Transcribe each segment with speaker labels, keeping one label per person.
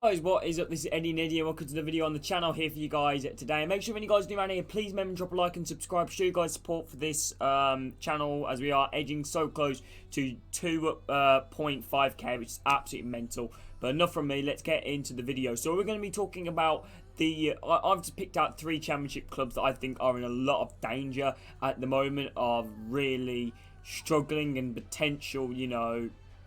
Speaker 1: Guys, what is up? This is Nttm. Welcome to the video on the channel here for you guys today. Make sure if any guys new around here, please remember to drop a like and subscribe. Show you guys support for this channel as we are edging so close to 2.5k, which is absolutely mental. But enough from me, let's get into the video. So we're going to be talking about I've just picked out 3 championship clubs that I think are in a lot of danger at the moment of really struggling and potential,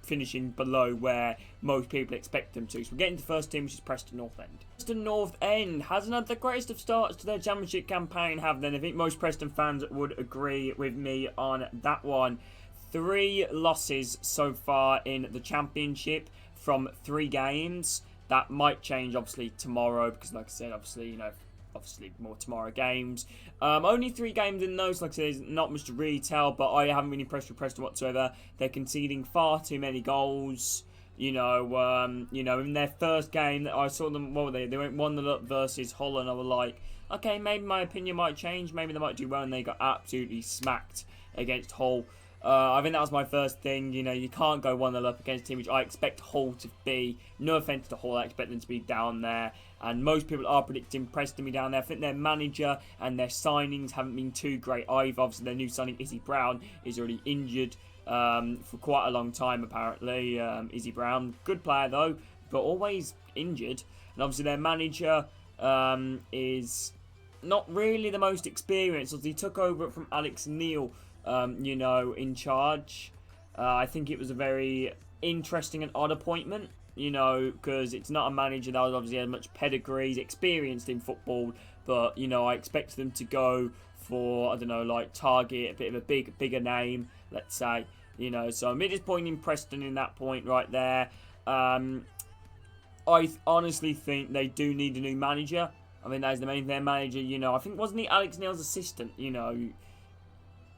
Speaker 1: finishing below where most people expect them to. So we're getting to the first team, which is Preston North End. Preston North End hasn't had the greatest of starts to their championship campaign, have they? I think most Preston fans would agree with me on that one. 3 losses so far in the championship from 3 games. That might change obviously tomorrow because, like I said, obviously more tomorrow games. Only 3 games in those. Like I said, there's not much to really tell, but I haven't been impressed with Preston whatsoever. They're conceding far too many goals. In their first game that I saw them, what were they? They went 1-0 up versus Hull, and I was like, okay, maybe my opinion might change. Maybe they might do well, and they got absolutely smacked against Hull. I think that was my first thing. You can't go 1-0 up against a team which I expect Hull to be. No offence to Hull, I expect them to be down there. And most people are predicting Preston to be down there. I think their manager and their signings haven't been too great either. Obviously, their new signing, Izzy Brown, is already injured for quite a long time, apparently. Izzy Brown, good player though, but always injured. And obviously, their manager is not really the most experienced. He took over from Alex Neil. In charge. I think it was a very interesting and odd appointment, because it's not a manager that obviously has much pedigree. He's experienced in football, but, I expect them to go for, I don't know, like target a bit of a bigger name, let's say, so I'm disappointing Preston in that point right there. I honestly think they do need a new manager. I mean, that is the main thing. Their manager, I think, wasn't he Alex Neil's assistant,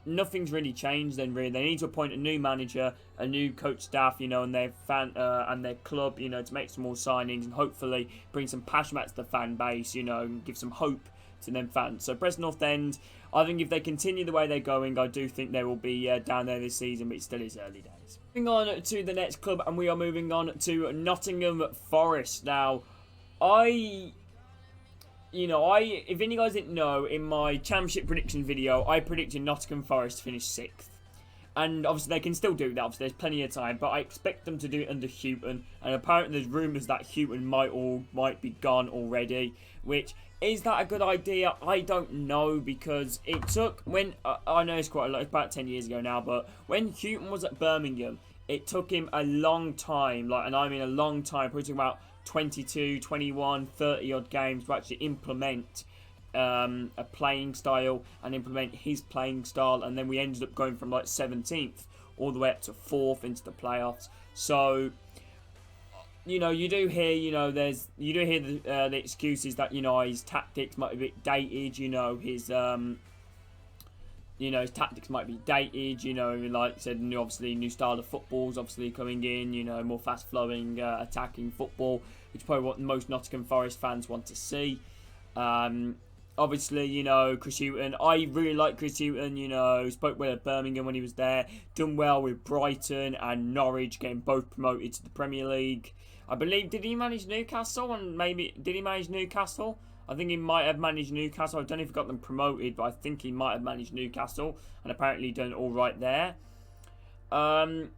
Speaker 1: Nothing's really changed then, really. They need to appoint a new manager, a new coach staff, and their and their club, to make some more signings and hopefully bring some passion back to the fan base, and give some hope to them fans. So Preston North End, I think if they continue the way they're going, I do think they will be down there this season, but it still is early days. Moving on to the next club, and we are moving on to Nottingham Forest. Now, if any guys didn't know, in my championship prediction video, I predicted Nottingham Forest to finish 6th. And obviously they can still do that, obviously there's plenty of time, but I expect them to do it under Houghton. And apparently there's rumours that Houghton might be gone already, which, is that a good idea? I don't know, because it took, I know it's quite a lot, it's about 10 years ago now, but when Houghton was at Birmingham, it took him a long time, and I mean a long time, probably about 22, 21, 30 odd games to actually implement a playing style and implement his playing style, and then we ended up going from 17th all the way up to 4th into the playoffs. So you do hear the excuses that his tactics might be a bit dated, his tactics might be dated, like I said, obviously new style of football's obviously coming in, more fast-flowing, attacking football, which is probably what most Nottingham Forest fans want to see. Obviously, Chris Houghton, I really like Chris Houghton, spoke well at Birmingham when he was there, done well with Brighton and Norwich, getting both promoted to the Premier League. I believe, did he manage Newcastle? Did he manage Newcastle? I think he might have managed Newcastle. I don't know if he got them promoted, but I think he might have managed Newcastle and apparently done all right there. And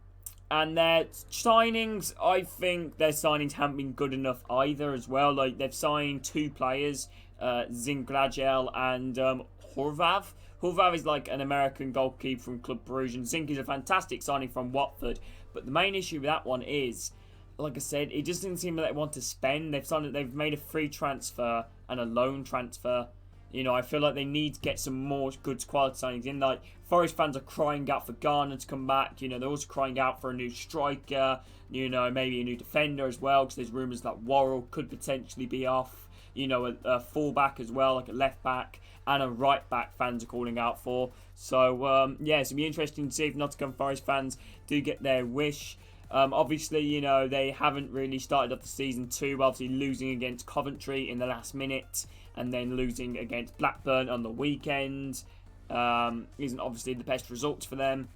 Speaker 1: their signings, I think their signings haven't been good enough either as well. They've signed 2 players, Zinglagel and Horvath. Horvath is an American goalkeeper from Club Brugge, and Zink is a fantastic signing from Watford. But the main issue with that one is, like I said, it just doesn't seem that they want to spend. They've made a free transfer and a loan transfer. I feel like they need to get some more good quality signings in. Forest fans are crying out for Garner to come back. They're also crying out for a new striker. Maybe a new defender as well, because there's rumours that Worrell could potentially be off. A fullback as well, like a left back, and a right back fans are calling out for. So, it'll be interesting to see if Nottingham Forest fans do get their wish. Obviously, they haven't really started off the season too well, obviously losing against Coventry in the last minute and then losing against Blackburn on the weekend isn't obviously the best results for them.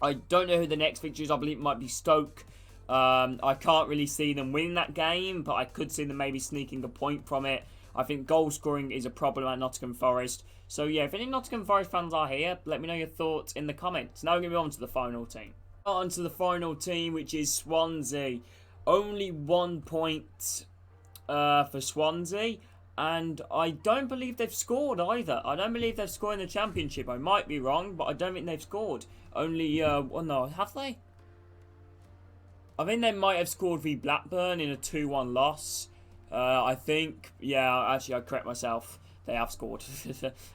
Speaker 1: I don't know who the next fixture is. I believe it might be Stoke. I can't really see them winning that game, but I could see them maybe sneaking a point from it. I think goal scoring is a problem at Nottingham Forest. So yeah, if any Nottingham Forest fans are here, let me know your thoughts in the comments. Now we're going to move on to the final team. On to the final team, which is Swansea. Only 1 point for Swansea. And I don't believe they've scored either. I don't believe they've scored in the Championship. I might be wrong, but I don't think they've scored. Only, well, no, have they? I think they might have scored v Blackburn in a 2-1 loss. I think, yeah, actually, I correct myself. They have scored.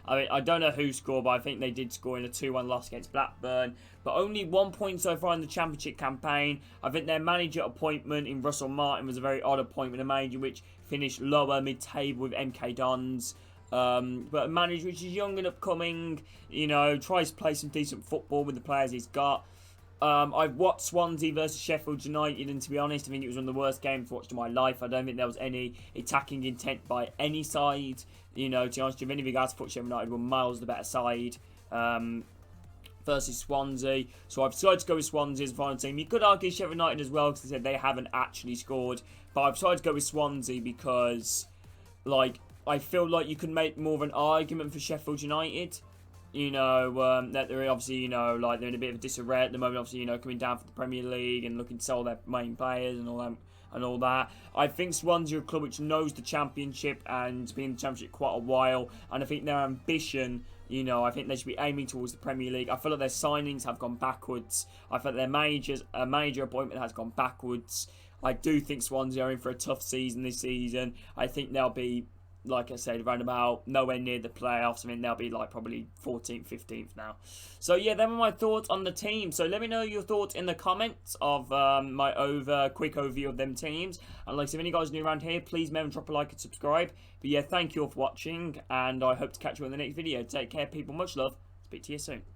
Speaker 1: I mean, I don't know who scored, but I think they did score in a 2-1 loss against Blackburn. But only 1 point so far in the Championship campaign. I think their manager appointment in Russell Martin was a very odd appointment. A manager which finished lower mid-table with MK Dons. But a manager which is young and upcoming. You know, tries to play some decent football with the players he's got. I've watched Swansea versus Sheffield United, and to be honest, I think it was one of the worst games I've watched in my life. I don't think there was any attacking intent by any side. You know, to be honest, if any of you guys thought Sheffield United were miles the better side versus Swansea. So I've decided to go with Swansea as the final team. You could argue Sheffield United as well, because they said they haven't actually scored. But I've decided to go with Swansea because, like, I feel like you could make more of an argument for Sheffield United. You know, that they're obviously, you know, like they're in a bit of disarray at the moment. Obviously, you know, coming down from the Premier League and looking to sell their main players and all that. I think Swansea are a club which knows the Championship and been in the Championship quite a while. And I think their ambition, you know, I think they should be aiming towards the Premier League. I feel like their signings have gone backwards. I feel like their major appointment has gone backwards. I do think Swansea are in for a tough season this season. I think they'll be, like I said, around about nowhere near the playoffs. I mean, they'll be like probably 14th, 15th now. So yeah, them are my thoughts on the team. So let me know your thoughts in the comments of my quick overview of them teams. And like I said, if any guys new around here, please remember to drop a like and subscribe. But yeah, thank you all for watching, and I hope to catch you in the next video. Take care, people. Much love. Speak to you soon.